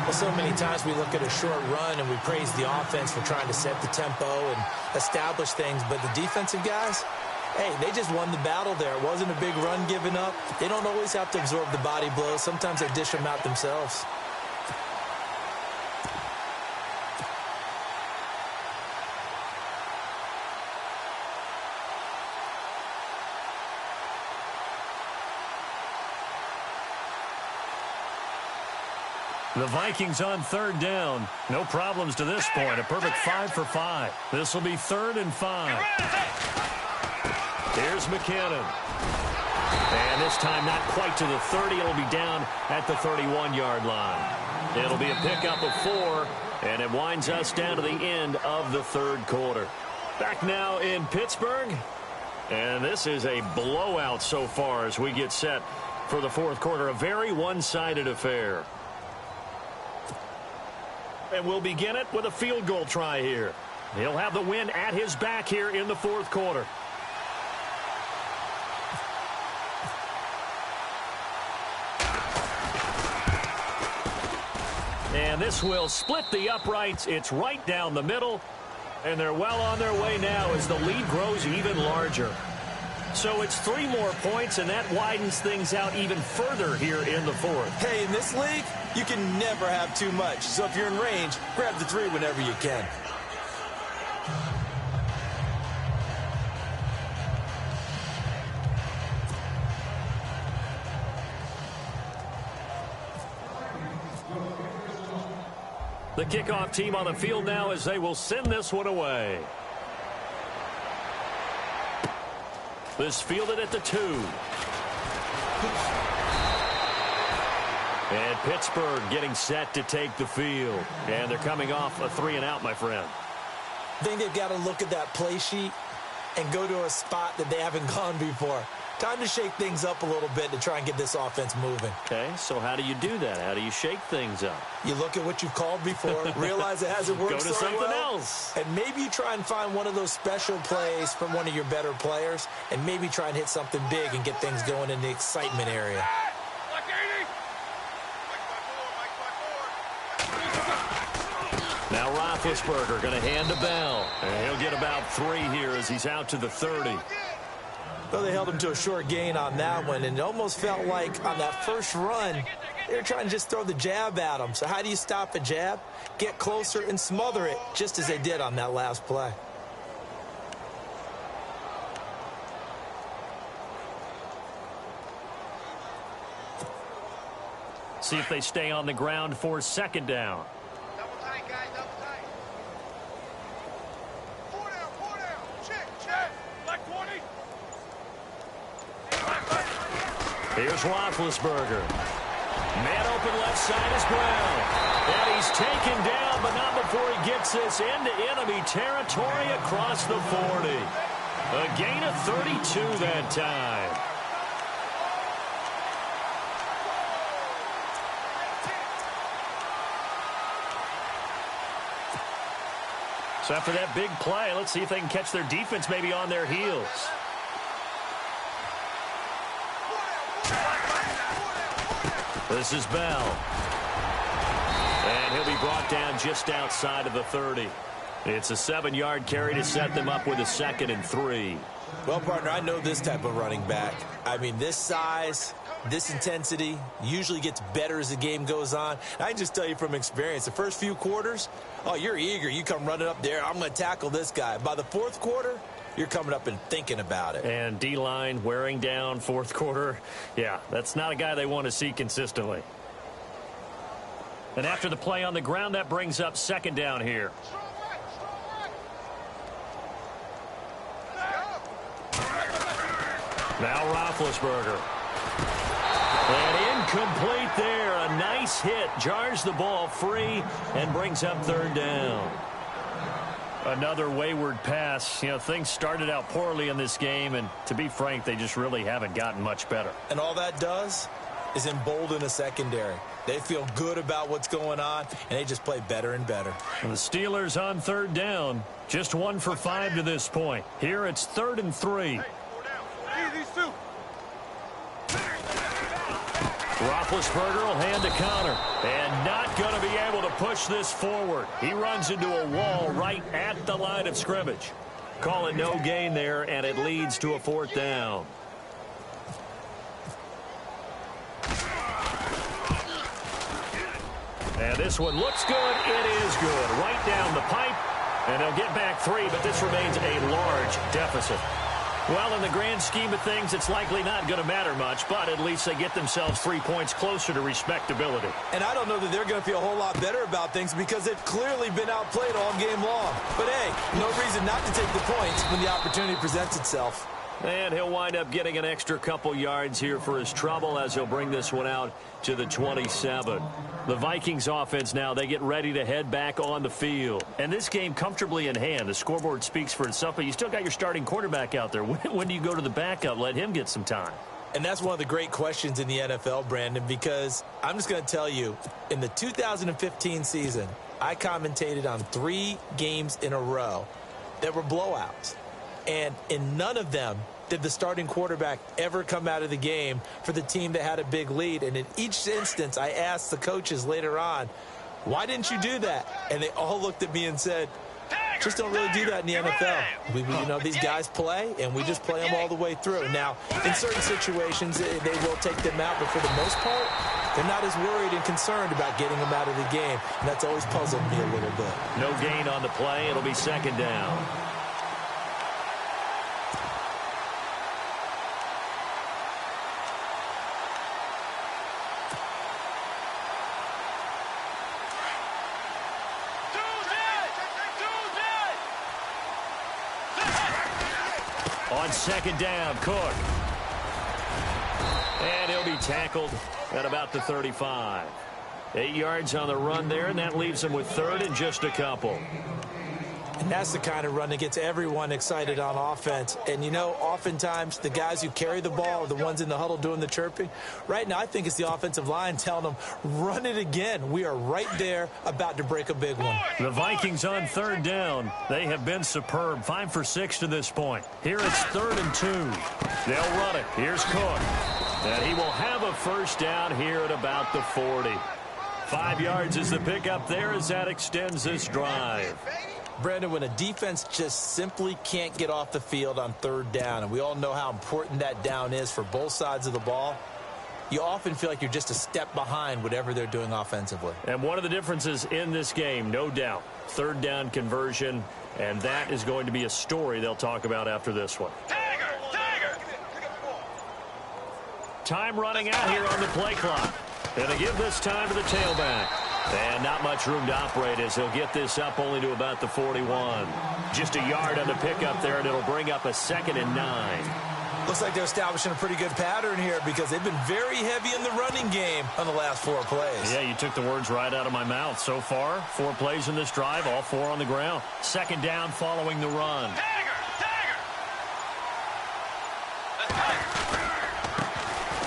Well, so many times we look at a short run and we praise the offense for trying to set the tempo and establish things. But the defensive guys, hey, they just won the battle there. It wasn't a big run given up. They don't always have to absorb the body blows. Sometimes they dish them out themselves. The Vikings on third down. No problems to this point. A perfect 5 for 5. This will be 3rd and 5. Here's McKinnon. And this time not quite to the 30. It'll be down at the 31-yard line. It'll be a pickup of 4, and it winds us down to the end of the third quarter. Back now in Pittsburgh. And this is a blowout so far as we get set for the fourth quarter. A very one-sided affair. And we'll begin it with a field goal try here. He'll have the win at his back here in the fourth quarter. And this will split the uprights. It's right down the middle. And they're well on their way now as the lead grows even larger. So it's 3 more points, and that widens things out even further here in the fourth. Hey, in this league, you can never have too much. So if you're in range, grab the 3 whenever you can. The kickoff team on the field now as they will send this one away. This fielded at the 2. And Pittsburgh getting set to take the field. And they're coming off a 3-and-out, my friend. I think they've got to look at that play sheet and go to a spot that they haven't gone before. Time to shake things up a little bit to try and get this offense moving. Okay, so how do you do that? How do you shake things up? You look at what you've called before, realize it hasn't worked Go to so something well, else. and maybe you try and find one of those special plays from one of your better players, and maybe try and hit something big and get things going in the excitement area. Now Roethlisberger going to hand to Bell. And he'll get about 3 here as he's out to the 30. Well, they held him to a short gain on that one, and it almost felt like on that first run, they were trying to just throw the jab at him. So how do you stop a jab? Get closer and smother it, just as they did on that last play. See if they stay on the ground for second down. Double tight, guys, double tight. Here's Roethlisberger. Man open left side is Brown. And he's taken down, but not before he gets this into enemy territory across the 40. A gain of 32 that time. So after that big play, let's see if they can catch their defense maybe on their heels. This is Bell. And he'll be brought down just outside of the 30. It's a 7-yard carry to set them up with a 2nd and 3. Well, partner, I know this type of running back. I mean, this size, this intensity usually gets better as the game goes on. I can just tell you from experience, the first few quarters, oh, you're eager. You come running up there, I'm going to tackle this guy. By the 4th quarter, you're coming up and thinking about it. And D-line wearing down 4th quarter. Yeah, that's not a guy they want to see consistently. And after the play on the ground, that brings up 2nd down here. Now Roethlisberger. And incomplete there. A nice hit. Jars the ball free and brings up 3rd down. Another wayward pass. You know, things started out poorly in this game, and to be frank, they just really haven't gotten much better. And all that does is embolden a secondary. They feel good about what's going on, and they just play better and better. And the Steelers on 3rd down. Just 1 for 5 to this point. Here it's 3rd and 3. Roethlisberger will hand to Connor. And not going to be able to push this forward. He runs into a wall right at the line of scrimmage. Call it no gain there, and it leads to a 4th down. And this one looks good. It is good. Right down the pipe. And they'll get back 3, but this remains a large deficit. Well, in the grand scheme of things, it's likely not going to matter much, but at least they get themselves 3 points closer to respectability. And I don't know that they're going to feel a whole lot better about things because they've clearly been outplayed all game long. But, hey, no reason not to take the points when the opportunity presents itself. And he'll wind up getting an extra couple yards here for his trouble as he'll bring this one out to the 27. The Vikings offense now, they get ready to head back on the field. And this game comfortably in hand. The scoreboard speaks for itself, but you still got your starting quarterback out there. When do you go to the backup? Let him get some time. And that's one of the great questions in the NFL, Brandon, because I'm just going to tell you, in the 2015 season, I commentated on 3 games in a row that were blowouts. And in none of them did the starting quarterback ever come out of the game for the team that had a big lead. And in each instance, I asked the coaches later on, why didn't you do that? And they all looked at me and said, just don't really do that in the NFL. You know, these guys play, and we just play them all the way through. Now, in certain situations, they will take them out, but for the most part, they're not as worried and concerned about getting them out of the game. And that's always puzzled me a little bit. No gain on the play. It'll be 2nd down. On 2nd down, Cook. And he'll be tackled at about the 35. 8 yards on the run there, and that leaves him with 3rd and just a couple. And that's the kind of run that gets everyone excited on offense. And, you know, oftentimes the guys who carry the ball are the ones in the huddle doing the chirping. Right now, I think it's the offensive line telling them, run it again. We are right there about to break a big one. The Vikings on 3rd down. They have been superb. 5 for 6 to this point. Here it's 3rd and 2. They'll run it. Here's Cook. And he will have a 1st down here at about the 40. 5 yards is the pickup there as that extends this drive. Brandon, when a defense just simply can't get off the field on 3rd down, and we all know how important that down is for both sides of the ball, you often feel like you're just a step behind whatever they're doing offensively. And one of the differences in this game, no doubt, 3rd down conversion, and that is going to be a story they'll talk about after this one. Time running out here on the play clock. And they give this time to the tailback. And not much room to operate as he'll get this up only to about the 41. Just a yard on the pickup there, and it'll bring up a 2nd and 9. Looks like they're establishing a pretty good pattern here because they've been very heavy in the running game on the last 4 plays. Yeah, you took the words right out of my mouth. So far, 4 plays in this drive, all 4 on the ground. Second down following the run.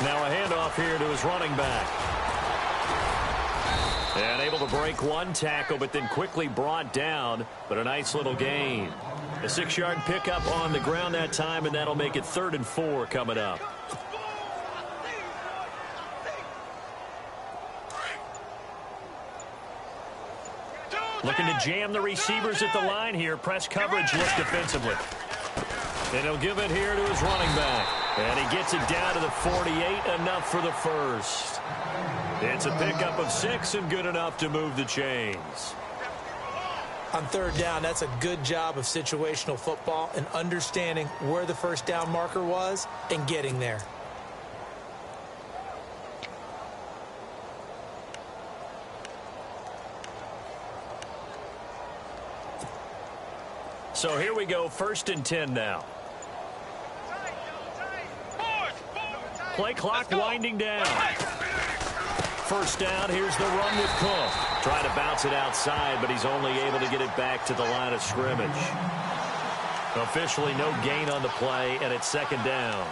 Now a handoff here to his running back. And able to break 1 tackle, but then quickly brought down, but a nice little gain. A 6-yard pickup on the ground that time, and that'll make it 3rd and 4 coming up. Looking to jam the receivers at the line here. Press coverage looks defensively. And he'll give it here to his running back. And he gets it down to the 48, enough for the first. It's a pickup of 6 and good enough to move the chains. On 3rd down, that's a good job of situational football and understanding where the first down marker was and getting there. So here we go, 1st and 10 now. Play clock winding down. First down, here's the run with Cook. Trying to bounce it outside, but he's only able to get it back to the line of scrimmage. Officially no gain on the play, and it's 2nd down.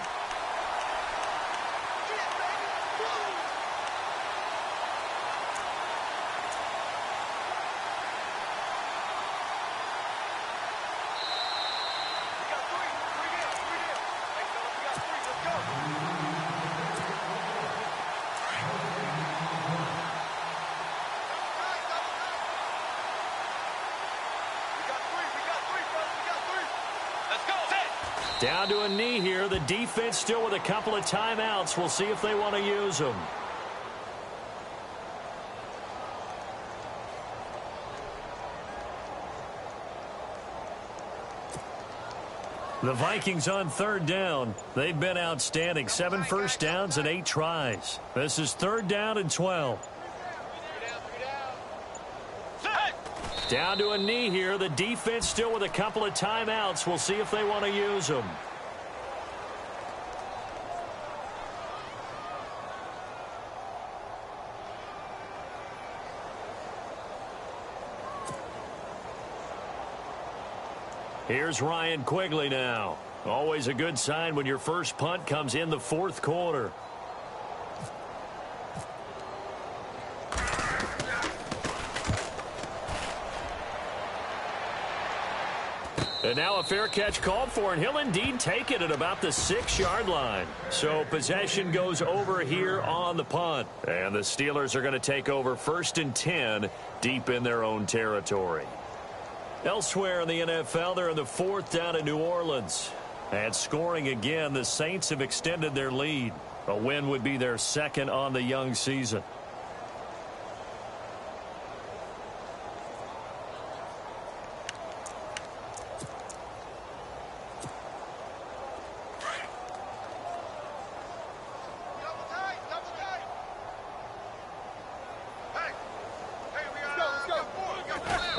Down to a knee here. The defense still with a couple of timeouts. We'll see if they want to use them. The Vikings on 3rd down. They've been outstanding. 7 first downs and 8 tries. This is 3rd down and 12. Down to a knee here. The defense still with a couple of timeouts. We'll see if they want to use them. Here's Ryan Quigley now. Always a good sign when your first punt comes in the 4th quarter. And now a fair catch called for, and he'll indeed take it at about the 6-yard line. So possession goes over here on the punt. And the Steelers are going to take over 1st and 10 deep in their own territory. Elsewhere in the NFL, they're in the 4th down in New Orleans. And scoring again, the Saints have extended their lead. A win would be their 2nd on the young season.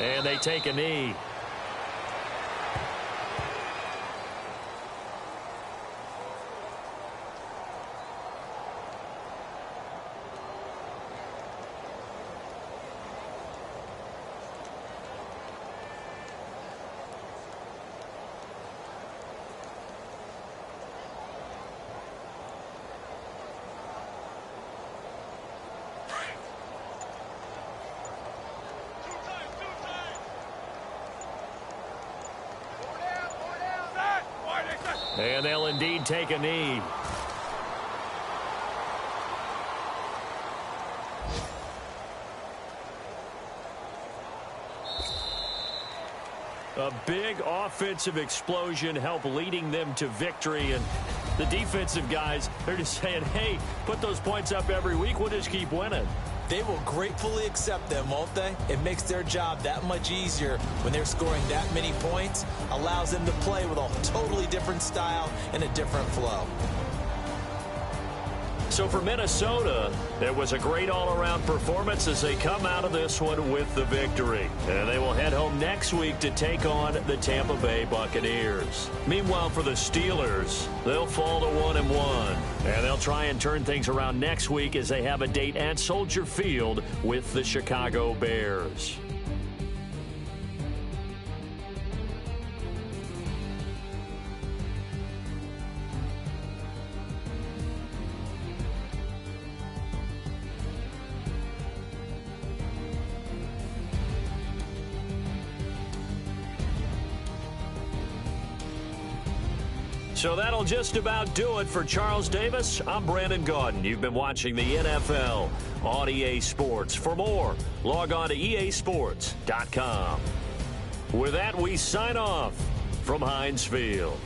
And they take a knee. And they'll indeed take a knee. A big offensive explosion helped leading them to victory. And the defensive guys, they're just saying, hey, put those points up every week. We'll just keep winning. They will gratefully accept them, won't they? It makes their job that much easier when they're scoring that many points. Allows them to play with a totally different style and a different flow. So for Minnesota, it was a great all-around performance as they come out of this one with the victory. And they will head home next week to take on the Tampa Bay Buccaneers. Meanwhile, for the Steelers, they'll fall to 1-1. And they'll try and turn things around next week as they have a date at Soldier Field with the Chicago Bears. So that'll just about do it for Charles Davis. I'm Brandon Gaudin. You've been watching the NFL on EA Sports. For more, log on to easports.com. With that, we sign off from Heinz Field.